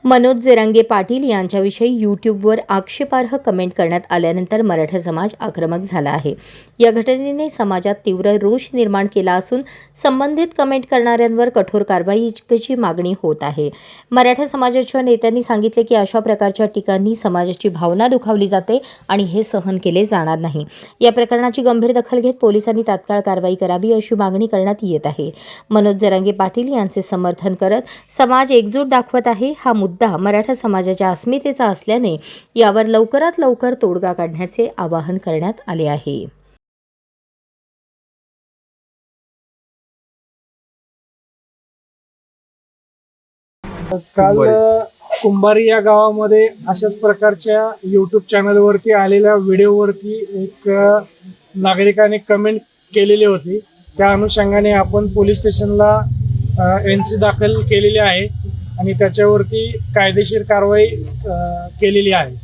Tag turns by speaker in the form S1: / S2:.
S1: मनोज जरांगे पाटील यांच्याविषयी यूट्यूबवर आक्षेपार्ह कमेंट करण्यात आल्यानंतर मराठा समाज आक्रमक झाला आहे। या घटनेने समाजात तीव्र रोष निर्माण केला असून संबंधित कमेंट करणाऱ्यांवर कठोर कारवाईची मागणी होत आहे। मराठा समाजाच्या नेत्यांनी सांगितले की अशा प्रकारच्या टीकांनी समाजाची भावना दुखावली जाते आणि हे सहन केले जाणार नाही। या प्रकरणाची गंभीर दखल घेत पोलिसांनी तात्काळ कारवाई करावी अशी मागणी करण्यात येत आहे। मनोज जरांगे पाटील यांचे समर्थन करत समाज एकजूट दाखवत आहे। हा मुद्दा मराठा समाजाच्या अस्मितेचा असल्याने यावर लवकरात लवकर तोडगा काढण्याचे आवाहन करण्यात आले आहे।
S2: काल कुंभारी या गावामध्ये अशाच प्रकारच्या YouTube चॅनलवरती आलेल्या व्हिडिओवरती एक नागरिकाने कमेंट केलेली होती। त्या अनुषंगाने आपण पोलीस स्टेशनला NC दाखल केलेली आहे आणि त्याच्यावरती कायदेशीर कारवाई केलेली आहे।